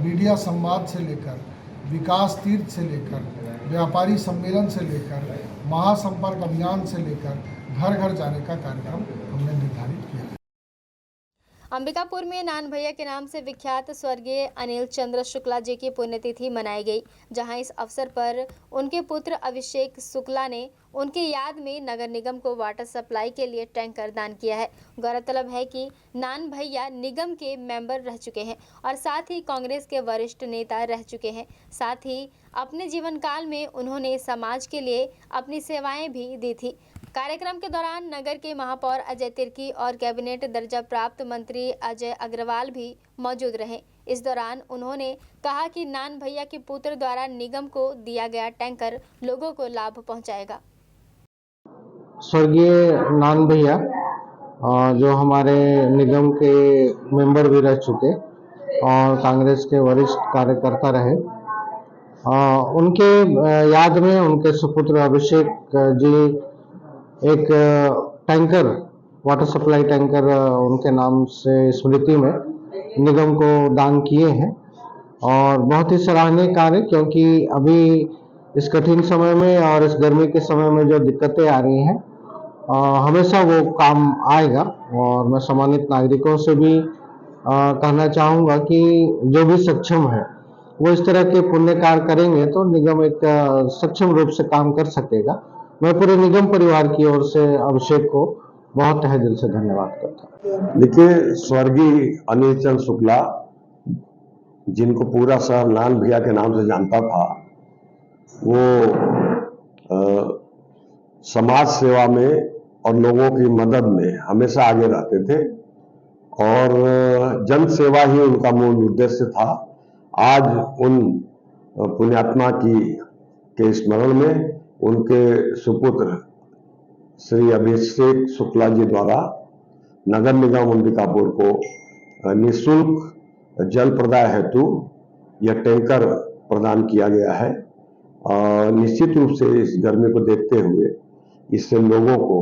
मीडिया संवाद से लेकर, विकास तीर्थ से लेकर, व्यापारी सम्मेलन से लेकर, महासंपर्क अभियान से लेकर घर घर जाने का कार्यक्रम हमने निर्धारित किया है। अंबिकापुर में नान भैया के नाम से विख्यात स्वर्गीय अनिल चंद्र शुक्ला जी की पुण्यतिथि मनाई गई, जहां इस अवसर पर उनके पुत्र अभिषेक शुक्ला ने उनकी याद में नगर निगम को वाटर सप्लाई के लिए टैंकर दान किया है। गौरतलब है कि नान भैया निगम के मेंबर रह चुके हैं और साथ ही कांग्रेस के वरिष्ठ नेता रह चुके हैं। साथ ही अपने जीवन काल में उन्होंने समाज के लिए अपनी सेवाएं भी दी थी। कार्यक्रम के दौरान नगर के महापौर अजय तिर्की और कैबिनेट दर्जा प्राप्त मंत्री अजय अग्रवाल भी मौजूद रहे। इस दौरान उन्होंने कहा कि नान भैया के पुत्र द्वारा निगम को दिया गया टैंकर लोगों को लाभ पहुंचाएगा। स्वर्गीय नान भैया जो हमारे निगम के मेंबर भी रह चुके और कांग्रेस के वरिष्ठ कार्यकर्ता रहे, उनके याद में उनके सुपुत्र अभिषेक जी एक टैंकर, वाटर सप्लाई टैंकर उनके नाम से स्मृति में निगम को दान किए हैं और बहुत ही सराहनीय कार्य, क्योंकि अभी इस कठिन समय में और इस गर्मी के समय में जो दिक्कतें आ रही हैं, हमेशा वो काम आएगा। और मैं सम्मानित नागरिकों से भी कहना चाहूँगा कि जो भी सक्षम है वो इस तरह के पुण्य कार्य करेंगे तो निगम एक सक्षम रूप से काम कर सकेगा। मैं पूरे निगम परिवार की ओर से अभिषेक को बहुत तहे दिल से धन्यवाद करता हूँ। देखिए, स्वर्गीय अनिल चंद्र शुक्ला, जिनको पूरा शहर नान भैया के नाम से जानता था, वो समाज सेवा में और लोगों की मदद में हमेशा आगे रहते थे और जन सेवा ही उनका मूल उद्देश्य था। आज उन पुण्यात्मा के स्मरण में उनके सुपुत्र श्री अभिषेक शुक्ला जी द्वारा नगर निगम अंबिकापुर को निःशुल्क जल प्रदाय हेतु यह टैंकर प्रदान किया गया है। निश्चित रूप से इस गर्मी को देखते हुए इससे लोगों को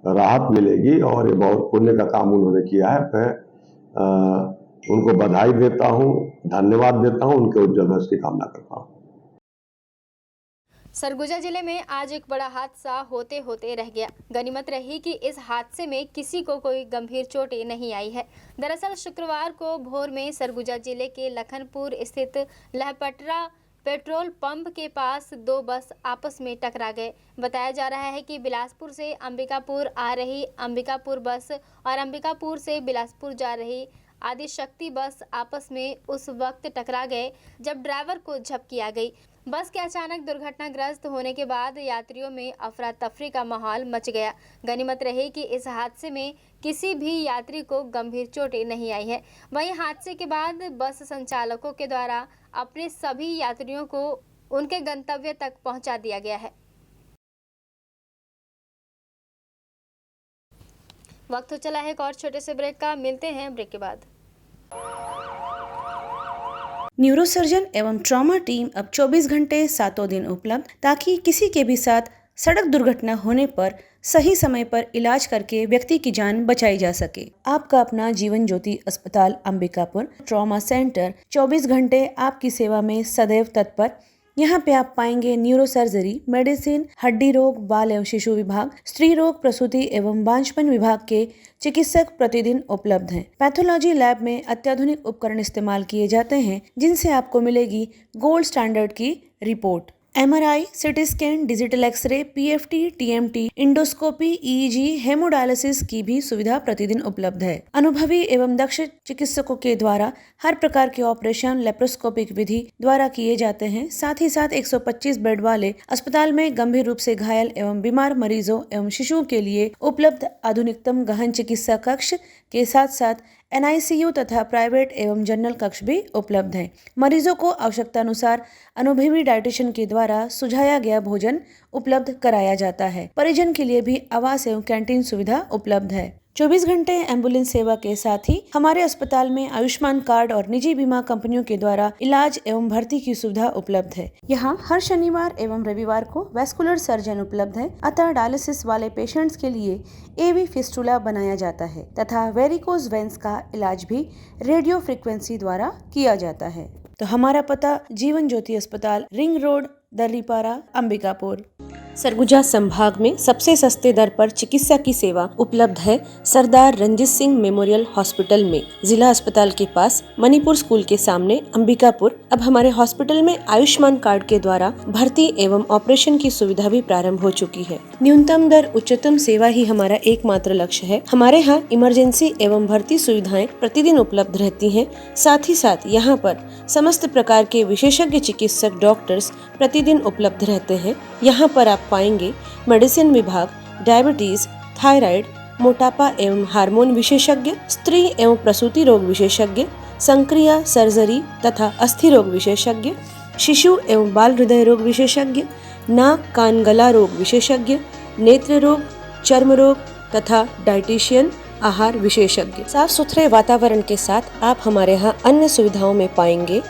राहत मिलेगी और ये बहुत पुण्य का काम उन्होंने किया है। मैं उनको बधाई देता हूँ, धन्यवाद देता हूँ, उनके उज्जवल भविष्य की कामना करता हूँ। सरगुजा जिले में आज एक बड़ा हादसा होते होते रह गया। गनीमत रही कि इस हादसे में किसी को कोई गंभीर चोटें नहीं आई है। दरअसल शुक्रवार को भोर में सरगुजा जिले के लखनपुर स्थित लहपटरा पेट्रोल पंप के पास दो बस आपस में टकरा गए। बताया जा रहा है कि बिलासपुर से अंबिकापुर आ रही अंबिकापुर बस और अंबिकापुर से बिलासपुर जा रही आदिशक्ति बस आपस में उस वक्त टकरा गए जब ड्राइवर को झपकी आ गई। बस के अचानक दुर्घटनाग्रस्त होने के बाद यात्रियों में अफरा तफरी का माहौल मच गया। गनीमत रही कि इस हादसे में किसी भी यात्री को गंभीर चोटें नहीं आई है। वहीं हादसे के बाद बस संचालकों के द्वारा अपने सभी यात्रियों को उनके गंतव्य तक पहुंचा दिया गया है। वक्त हो चला है एक और छोटे से ब्रेक का, मिलते हैं ब्रेक के बाद। न्यूरोसर्जन एवं ट्रॉमा टीम अब 24 घंटे 7 दिन उपलब्ध, ताकि किसी के भी साथ सड़क दुर्घटना होने पर सही समय पर इलाज करके व्यक्ति की जान बचाई जा सके। आपका अपना जीवन ज्योति अस्पताल अंबिकापुर ट्रॉमा सेंटर 24 घंटे आपकी सेवा में सदैव तत्पर। यहाँ पे आप पाएंगे न्यूरो सर्जरी, मेडिसिन, हड्डी रोग, बाल एवं शिशु विभाग, स्त्री रोग, प्रसूति एवं बांझपन विभाग के चिकित्सक प्रतिदिन उपलब्ध हैं। पैथोलॉजी लैब में अत्याधुनिक उपकरण इस्तेमाल किए जाते हैं, जिनसे आपको मिलेगी गोल्ड स्टैंडर्ड की report. MRI, CT scan, digital x-ray, PFT, TMT, endoscopy, EEG, haemodialysis की भी सुविधा प्रतिदिन उपलब्ध है। अनुभवी एवं दक्ष चिकित्सकों के द्वारा हर प्रकार के ऑपरेशन लेप्रोस्कोपिक विधि द्वारा किए जाते हैं। साथ ही साथ 125 बेड वाले अस्पताल में गंभीर रूप से घायल एवं बीमार मरीजों एवं शिशुओं के लिए उपलब्ध आधुनिकतम गहन चिकित्सा कक्ष के साथ साथ NICU तथा प्राइवेट एवं जनरल कक्ष भी उपलब्ध हैं। मरीजों को आवश्यकता अनुसार अनुभवी डाइटिशियन के द्वारा सुझाया गया भोजन उपलब्ध कराया जाता है। परिजन के लिए भी आवास एवं कैंटीन सुविधा उपलब्ध है। 24 घंटे एम्बुलेंस सेवा के साथ ही हमारे अस्पताल में आयुष्मान कार्ड और निजी बीमा कंपनियों के द्वारा इलाज एवं भर्ती की सुविधा उपलब्ध है। यहाँ हर शनिवार एवं रविवार को वैस्कुलर सर्जन उपलब्ध है, अतः डायलिसिस वाले पेशेंट्स के लिए AV फिस्टुला बनाया जाता है तथा वेरिकोज वेंस का इलाज भी रेडियो फ्रिक्वेंसी द्वारा किया जाता है। तो हमारा पता जीवन ज्योति अस्पताल, रिंग रोड, दर्रीपारा, अंबिकापुर। सरगुजा संभाग में सबसे सस्ते दर पर चिकित्सा की सेवा उपलब्ध है सरदार रंजीत सिंह मेमोरियल हॉस्पिटल में, जिला अस्पताल के पास, मणिपुर स्कूल के सामने, अंबिकापुर। अब हमारे हॉस्पिटल में आयुष्मान कार्ड के द्वारा भर्ती एवं ऑपरेशन की सुविधा भी प्रारंभ हो चुकी है। न्यूनतम दर उच्चतम सेवा ही हमारा एकमात्र लक्ष्य है। हमारे यहाँ इमरजेंसी एवं भर्ती सुविधाएं प्रतिदिन उपलब्ध रहती हैं। साथ ही साथ यहाँ पर समस्त प्रकार के विशेषज्ञ चिकित्सक डॉक्टर्स प्रतिदिन उपलब्ध रहते हैं। यहाँ पर आप पाएंगे मेडिसिन विभाग, डायबिटीज, थायराइड, मोटापा एवं हार्मोन विशेषज्ञ, स्त्री एवं प्रसूति रोग विशेषज्ञ, संक्रिया सर्जरी तथा अस्थि रोग विशेषज्ञ, शिशु एवं बाल हृदय रोग विशेषज्ञ, नाक कान गला रोग विशेषज्ञ, नेत्र रोग, चर्म रोग तथा डाइटिशियन, आहार विशेषज्ञ। साफ सुथरे वातावरण के साथ आप हमारे यहाँ अन्य सुविधाओं में पाएंगे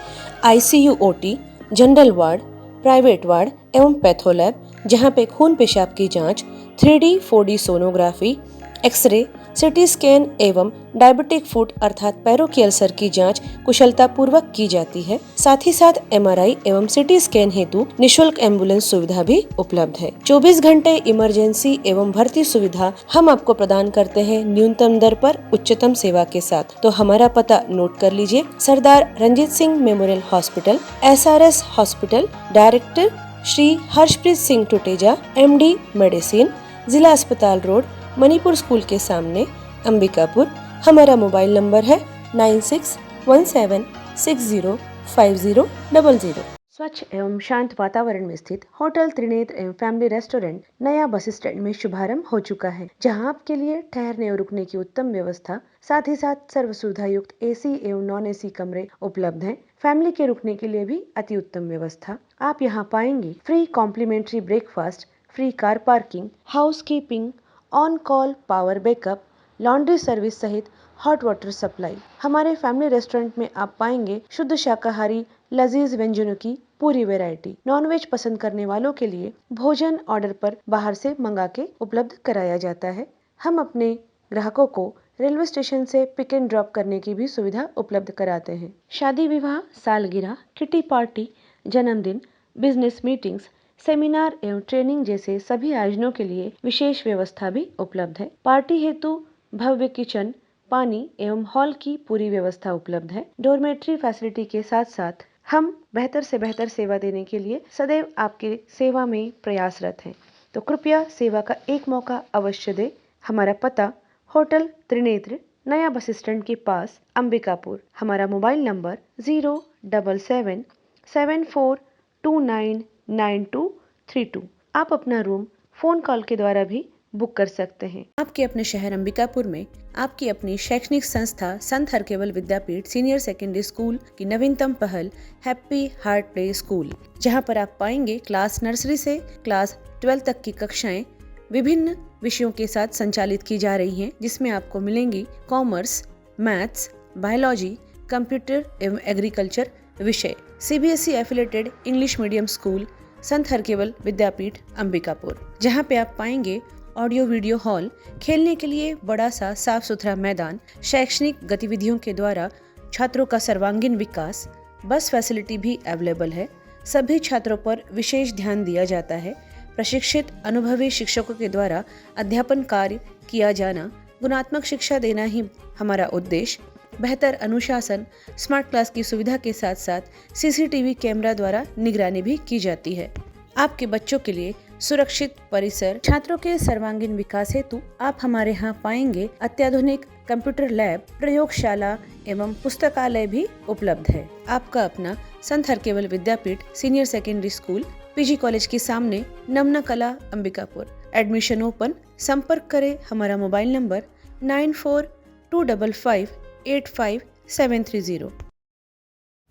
ICU, OT, general ward, private ward एवं पैथोलैब, जहाँ पे खून पेशाब की जांच, 3D 4D sonography, x-ray, CT scan एवं डायबिटिक फुट अर्थात पैरों की अल्सर की जांच कुशलता पूर्वक की जाती है। साथ ही साथ MRI एवं सिटी स्कैन हेतु निशुल्क एम्बुलेंस सुविधा भी उपलब्ध है। 24 घंटे इमरजेंसी एवं भर्ती सुविधा हम आपको प्रदान करते हैं न्यूनतम दर पर उच्चतम सेवा के साथ। तो हमारा पता नोट कर लीजिए, Sardar Ranjit Singh Memorial Hospital, SRS hospital, director Shri Harshpreet Singh Tuteja, MD medicine, जिला अस्पताल रोड, मणिपुर स्कूल के सामने, अंबिकापुर। हमारा मोबाइल नंबर है 9617605000। स्वच्छ एवं शांत वातावरण में स्थित होटल त्रिनेत्र एवं फैमिली रेस्टोरेंट नया बस स्टैंड में शुभारंभ हो चुका है, जहां आपके लिए ठहरने और रुकने की उत्तम व्यवस्था, साथ ही साथ सर्व सुविधा युक्त AC एवं नॉन AC कमरे उपलब्ध हैं। फैमिली के रुकने के लिए भी अति उत्तम व्यवस्था। आप यहां पाएंगे free complimentary breakfast, free car parking, house keeping, on call power backup, laundry service सहित हॉट वाटर सप्लाई। हमारे फैमिली रेस्टोरेंट में आप पाएंगे शुद्ध शाकाहारी लजीज व्यंजनों की पूरी वैरायटी। नॉनवेज पसंद करने वालों के लिए भोजन ऑर्डर पर बाहर से मंगा के उपलब्ध कराया जाता है। हम अपने ग्राहकों को रेलवे स्टेशन से पिक एंड ड्रॉप करने की भी सुविधा उपलब्ध कराते हैं। शादी विवाह, सालगिरह, किटी पार्टी, जन्मदिन, बिजनेस मीटिंग्स, सेमिनार एवं ट्रेनिंग जैसे सभी आयोजनों के लिए विशेष व्यवस्था भी उपलब्ध है। पार्टी हेतु भव्य किचन, पानी एवं हॉल की पूरी व्यवस्था उपलब्ध है। डोरमेट्री फैसिलिटी के साथ साथ हम बेहतर से बेहतर सेवा देने के लिए सदैव आपकी सेवा में प्रयासरत हैं। तो कृपया सेवा का एक मौका अवश्य दें। हमारा पता होटल त्रिनेत्र, नया बस स्टैंड के पास, अंबिकापुर। हमारा मोबाइल नंबर 07774299232। आप अपना रूम फोन कॉल के द्वारा भी बुक कर सकते हैं। आपके अपने शहर अंबिकापुर में आपकी अपनी शैक्षणिक संस्था संत Harkewal Vidyapeeth Senior Secondary school की नवीनतम पहल हैप्पी हार्ट प्ले स्कूल, जहां पर आप पाएंगे क्लास नर्सरी से क्लास 12 तक की कक्षाएं विभिन्न विषयों के साथ संचालित की जा रही हैं, जिसमें आपको मिलेंगी कॉमर्स, मैथ्स, बायोलॉजी, कंप्यूटर एवं एग्रीकल्चर विषय। CBSE affiliated English medium school संत हरकेवल विद्यापीठ अंबिकापुर, जहां पे आप पाएंगे ऑडियो वीडियो हॉल, खेलने के लिए बड़ा सा साफ सुथरा मैदान, शैक्षणिक गतिविधियों के द्वारा छात्रों का सर्वांगीण विकास, बस फैसिलिटी भी अवेलेबल है। सभी छात्रों पर विशेष ध्यान दिया जाता है। प्रशिक्षित अनुभवी शिक्षकों के द्वारा अध्यापन कार्य किया जाना, गुणात्मक शिक्षा देना ही हमारा उद्देश्य। बेहतर अनुशासन, स्मार्ट क्लास की सुविधा के साथ साथ CCTV कैमरा द्वारा निगरानी भी की जाती है। आपके बच्चों के लिए सुरक्षित परिसर, छात्रों के सर्वांगीण विकास हेतु आप हमारे यहाँ पाएंगे अत्याधुनिक कंप्यूटर लैब, प्रयोगशाला एवं पुस्तकालय भी उपलब्ध है। आपका अपना Sant Harkewal Vidyapeeth Senior Secondary School, PG college के सामने, नमना कला, अंबिकापुर। Admission open. संपर्क करें हमारा मोबाइल नंबर 9425585730।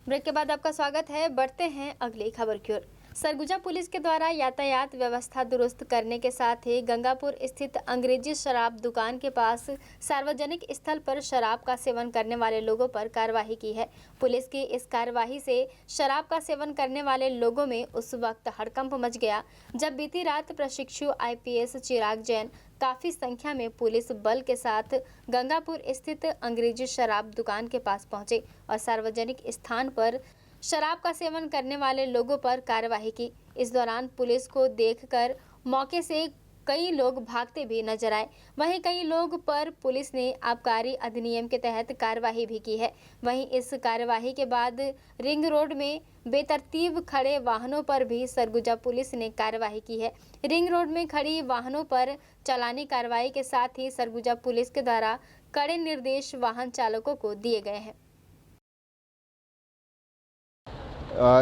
ब्रेक के बाद आपका स्वागत है। बढ़ते हैं अगली खबर की ओर। सरगुजा पुलिस के द्वारा यातायात व्यवस्था दुरुस्त करने के साथ ही गंगापुर स्थित अंग्रेजी शराब दुकान के पास सार्वजनिक स्थल पर शराब का सेवन करने वाले लोगों पर कार्रवाई की है। पुलिस की इस कार्रवाई से शराब का सेवन करने वाले लोगों में उस वक्त हड़कंप मच गया जब बीती रात प्रशिक्षु IPS चिराग जैन काफ़ी संख्या में पुलिस बल के साथ गंगापुर स्थित अंग्रेजी शराब दुकान के पास पहुंचे और सार्वजनिक स्थान पर शराब का सेवन करने वाले लोगों पर कार्रवाई की। इस दौरान पुलिस को देखकर मौके से कई लोग भागते भी नजर आए। वहीं कई लोग पर पुलिस ने आबकारी अधिनियम के तहत कार्रवाई भी की है। वहीं इस कार्यवाही के बाद रिंग रोड में बेतरतीब खड़े वाहनों पर भी सरगुजा पुलिस ने कार्रवाई की है। रिंग रोड में खड़ी वाहनों पर चालानी कार्रवाई के साथ ही सरगुजा पुलिस के द्वारा कड़े निर्देश वाहन चालकों को दिए गए हैं।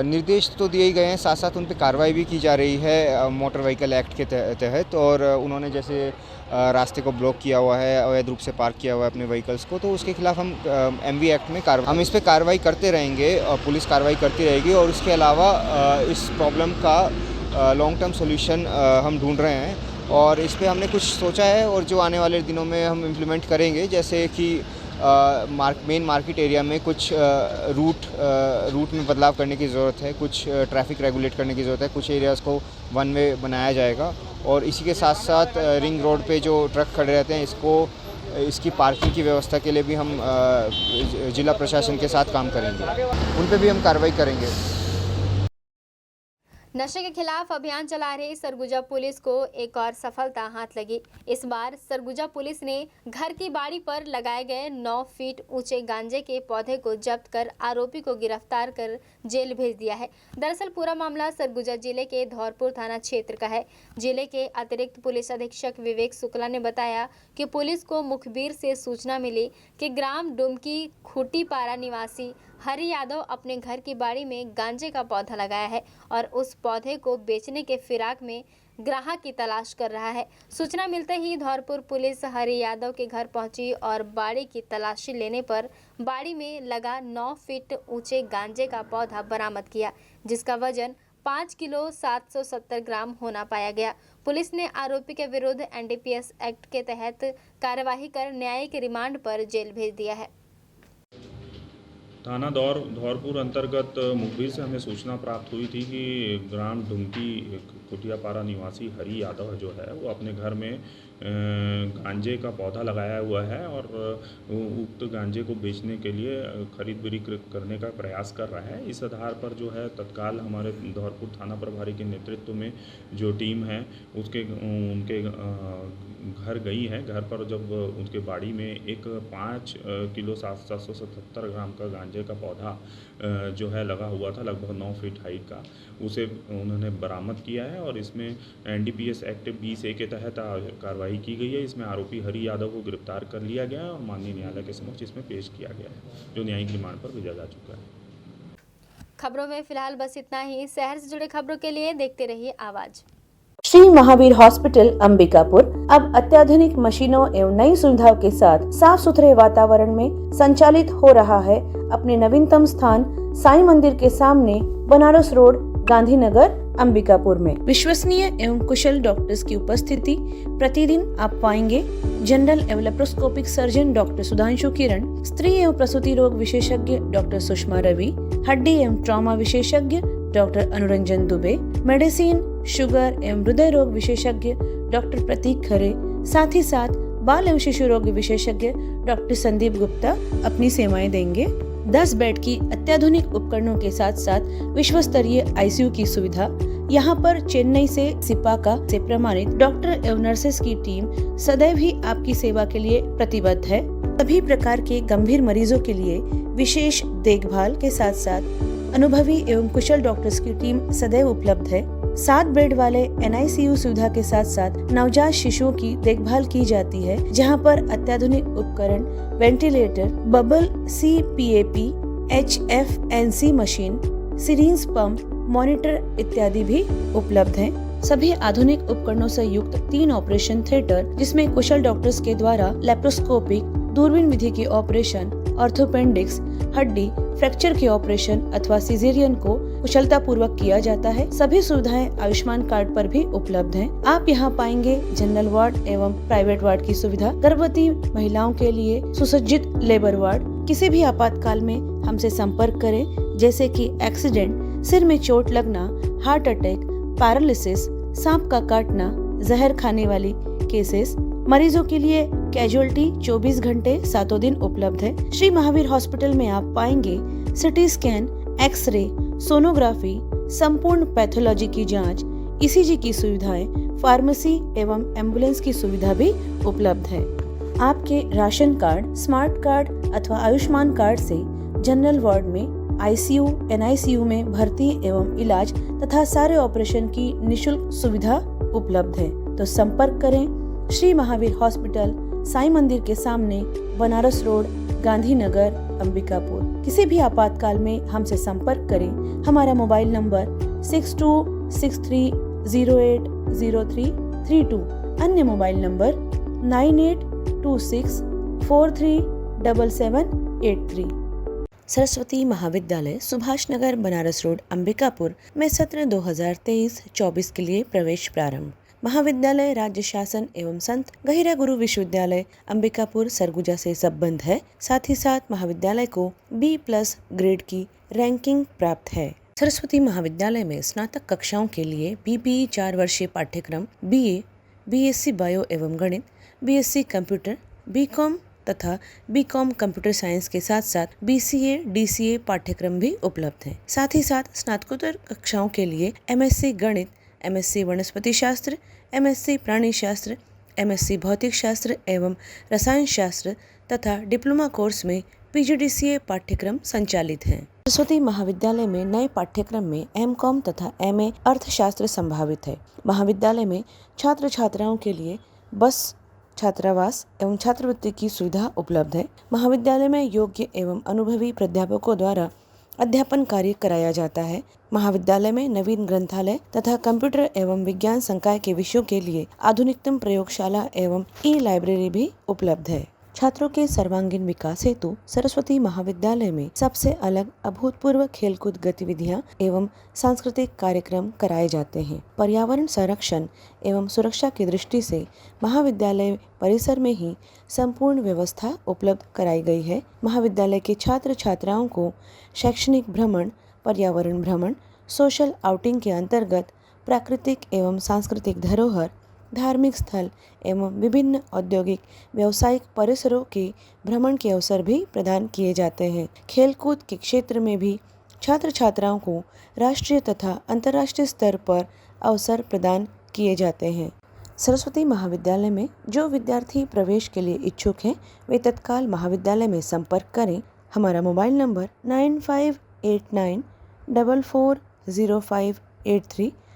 निर्देश तो दिए ही गए हैं, साथ साथ उन पर कार्रवाई भी की जा रही है मोटर व्हीकल एक्ट के तहत। और उन्होंने जैसे रास्ते को ब्लॉक किया हुआ है, अवैध रूप से पार्क किया हुआ है अपने व्हीकल्स को, तो उसके खिलाफ हम MV एक्ट में हम इस पर कार्रवाई करते रहेंगे और पुलिस कार्रवाई करती रहेगी। और उसके अलावा इस प्रॉब्लम का लॉन्ग टर्म सोल्यूशन हम ढूंढ रहे हैं और इस पर हमने कुछ सोचा है और जो आने वाले दिनों में हम इम्प्लीमेंट करेंगे। जैसे कि मेन मार्केट एरिया में कुछ रूट में बदलाव करने की ज़रूरत है, कुछ ट्रैफिक रेगुलेट करने की ज़रूरत है, कुछ एरियाज़ को वन वे बनाया जाएगा। और इसी के साथ साथ रिंग रोड पे जो ट्रक खड़े रहते हैं इसकी पार्किंग की व्यवस्था के लिए भी हम जिला प्रशासन के साथ काम करेंगे, उन पे भी हम कार्रवाई करेंगे। नशे के खिलाफ अभियान चला रही सरगुजा पुलिस को एक और सफलता हाथ लगी। इस बार सरगुजा पुलिस ने घर की बाड़ी पर लगाए गए 9 फीट ऊंचे गांजे के पौधे को जब्त कर आरोपी को गिरफ्तार कर जेल भेज दिया है। दरअसल पूरा मामला सरगुजा जिले के धौरपुर थाना क्षेत्र का है। जिले के अतिरिक्त पुलिस अधीक्षक विवेक शुक्ला ने बताया कि पुलिस को मुखबिर से सूचना मिली कि ग्राम डुमकी खूटीपारा निवासी हरि यादव अपने घर की बाड़ी में गांजे का पौधा लगाया है और उस पौधे को बेचने के फिराक में ग्राहक की तलाश कर रहा है। सूचना मिलते ही धौरपुर पुलिस हरि यादव के घर पहुंची और बाड़ी की तलाशी लेने पर बाड़ी में लगा 9 फीट ऊंचे गांजे का पौधा बरामद किया, जिसका वजन 5 किलो 770 ग्राम होना पाया गया। पुलिस ने आरोपी के विरुद्ध NDPS एक्ट के तहत कार्यवाही कर न्यायिक रिमांड पर जेल भेज दिया है। थाना धौरपुर अंतर्गत मुखबिर से हमें सूचना प्राप्त हुई थी कि ग्राम डुमकी खूटीपारा निवासी हरि यादव जो है वो अपने घर में गांजे का पौधा लगाया हुआ है और उक्त गांजे को बेचने के लिए खरीद बिक्री करने का प्रयास कर रहा है। इस आधार पर जो है तत्काल हमारे धौरपुर थाना प्रभारी के नेतृत्व में जो टीम है उनके घर गई है। घर पर जब उनके बाड़ी में एक 5 किलो 770 ग्राम का गांजे का पौधा जो है लगा हुआ था, लगभग 9 फीट हाइट का, उसे उन्होंने बरामद किया है और इसमें NDPS एक्ट 20A के तहत कार्रवाई की गई है। इसमें आरोपी हरि यादव को गिरफ्तार कर लिया गया है और माननीय न्यायालय के समक्ष इसमें पेश किया गया है, जो न्यायिक रिमांड पर भेजा जा चुका है। खबरों में फिलहाल बस इतना ही। शहर से जुड़े खबरों के लिए देखते रहिए आवाज। श्री महावीर हॉस्पिटल अंबिकापुर अब अत्याधुनिक मशीनों एवं नई सुविधाओं के साथ साफ सुथरे वातावरण में संचालित हो रहा है। अपने नवीनतम स्थान साईं मंदिर के सामने, बनारस रोड, गांधीनगर, अंबिकापुर में विश्वसनीय एवं कुशल डॉक्टर्स की उपस्थिति प्रतिदिन आप पाएंगे। जनरल एवं लेप्रोस्कोपिक सर्जन डॉक्टर सुधांशु किरण, स्त्री एवं प्रसूति रोग विशेषज्ञ डॉक्टर सुषमा रवि, हड्डी एवं ट्रॉमा विशेषज्ञ doctor Anuranjan Dubey, medicine, sugar एवं हृदय रोग विशेषज्ञ डॉक्टर प्रतीक खरे, साथ ही साथ बाल एवं शिशु रोग विशेषज्ञ डॉक्टर संदीप गुप्ता अपनी सेवाएं देंगे। 10 बेड की अत्याधुनिक उपकरणों के साथ साथ विश्व स्तरीय ICU की सुविधा। यहाँ पर चेन्नई से सिपाका से प्रमाणित डॉक्टर एवं नर्सेस की टीम सदैव ही आपकी सेवा के लिए प्रतिबद्ध है। सभी प्रकार के गंभीर मरीजों के लिए विशेष देखभाल के साथ साथ अनुभवी एवं कुशल डॉक्टर्स की टीम सदैव उपलब्ध है। 7 बेड वाले NICU सुविधा के साथ साथ नवजात शिशुओं की देखभाल की जाती है, जहां पर अत्याधुनिक उपकरण, ventilator, bubble CPAP, HFNC machine, syringe pump, monitor इत्यादि भी उपलब्ध हैं। सभी आधुनिक उपकरणों से युक्त 3 ऑपरेशन थिएटर, जिसमें कुशल डॉक्टर्स के द्वारा लेप्रोस्कोपिक, दूरबीन विधि के ऑपरेशन, ऑर्थोपेंडिक्स, हड्डी फ्रैक्चर के ऑपरेशन अथवा सिजेरियन को कुशलता पूर्वक किया जाता है। सभी सुविधाएं आयुष्मान कार्ड पर भी उपलब्ध हैं। आप यहां पाएंगे जनरल वार्ड एवं प्राइवेट वार्ड की सुविधा, गर्भवती महिलाओं के लिए सुसज्जित लेबर वार्ड। किसी भी आपातकाल में हमसे संपर्क करें, जैसे कि एक्सीडेंट, सिर में चोट लगना, हार्ट अटैक, पैरालिसिस, सांप का काटना, जहर खाने वाली केसेस। मरीजों के लिए कैजुअलिटी 24 घंटे 7 दिन उपलब्ध है। श्री महावीर हॉस्पिटल में आप पाएंगे सिटी स्कैन, एक्सरे, सोनोग्राफी, संपूर्ण पैथोलॉजी की जांच, ECG की सुविधाएं, फार्मेसी एवं एम्बुलेंस की सुविधा भी उपलब्ध है। आपके राशन कार्ड, स्मार्ट कार्ड अथवा आयुष्मान कार्ड से जनरल वार्ड में आईसीयू, एनआईसीयू में भर्ती एवं इलाज तथा सारे ऑपरेशन की निशुल्क सुविधा उपलब्ध है। तो संपर्क करें श्री महावीर हॉस्पिटल, साईं मंदिर के सामने, बनारस रोड, गांधीनगर, अंबिकापुर। किसी भी आपातकाल में हमसे संपर्क करें। हमारा मोबाइल नंबर 6263080332, अन्य मोबाइल नंबर 9826437783। सरस्वती महाविद्यालय, सुभाष नगर, बनारस रोड, अंबिकापुर में सत्र 2023-24 के लिए प्रवेश प्रारंभ। महाविद्यालय राज्य शासन एवं संत गहिरा गुरु विश्वविद्यालय अंबिकापुर सरगुजा से संबद्ध है। साथ ही साथ महाविद्यालय को B+ ग्रेड की रैंकिंग प्राप्त है। सरस्वती महाविद्यालय में स्नातक कक्षाओं के लिए BBE 4 वर्षीय पाठ्यक्रम, BA, BSc बायो एवं गणित, BSc कंप्यूटर, BCom तथा BCom कंप्यूटर साइंस के साथ साथ BCA, DCA पाठ्यक्रम भी उपलब्ध है। साथ ही साथ स्नातकोत्तर कक्षाओं के लिए MSc गणित, MSc वनस्पति शास्त्र, MSc प्राणी शास्त्र, MSc भौतिक शास्त्र एवं रसायन शास्त्र तथा डिप्लोमा कोर्स में PGDCA पाठ्यक्रम संचालित हैं। सरस्वती महाविद्यालय में नए पाठ्यक्रम में MCom तथा MA अर्थशास्त्र संभावित है। महाविद्यालय में छात्र छात्राओं के लिए बस, छात्रावास एवं छात्रवृत्ति की सुविधा उपलब्ध है। महाविद्यालय में योग्य एवं अनुभवी प्राध्यापकों द्वारा अध्यापन कार्य कराया जाता है। महाविद्यालय में नवीन ग्रंथालय तथा कंप्यूटर एवं विज्ञान संकाय के विषयों के लिए आधुनिकतम प्रयोगशाला एवं ई-लाइब्रेरी भी उपलब्ध है। छात्रों के सर्वांगीण विकास हेतु सरस्वती महाविद्यालय में सबसे अलग अभूतपूर्व खेलकूद गतिविधियां एवं सांस्कृतिक कार्यक्रम कराए जाते हैं। पर्यावरण संरक्षण एवं सुरक्षा की दृष्टि से महाविद्यालय परिसर में ही संपूर्ण व्यवस्था उपलब्ध कराई गई है। महाविद्यालय के छात्र छात्राओं को शैक्षणिक भ्रमण, पर्यावरण भ्रमण, सोशल आउटिंग के अंतर्गत प्राकृतिक एवं सांस्कृतिक धरोहर, धार्मिक स्थल एवं विभिन्न औद्योगिक व्यावसायिक परिसरों के भ्रमण के अवसर भी प्रदान किए जाते हैं। खेलकूद के क्षेत्र में भी छात्र छात्राओं को राष्ट्रीय तथा अंतर्राष्ट्रीय स्तर पर अवसर प्रदान किए जाते हैं। सरस्वती महाविद्यालय में जो विद्यार्थी प्रवेश के लिए इच्छुक हैं वे तत्काल महाविद्यालय में संपर्क करें। हमारा मोबाइल नंबर 9589440583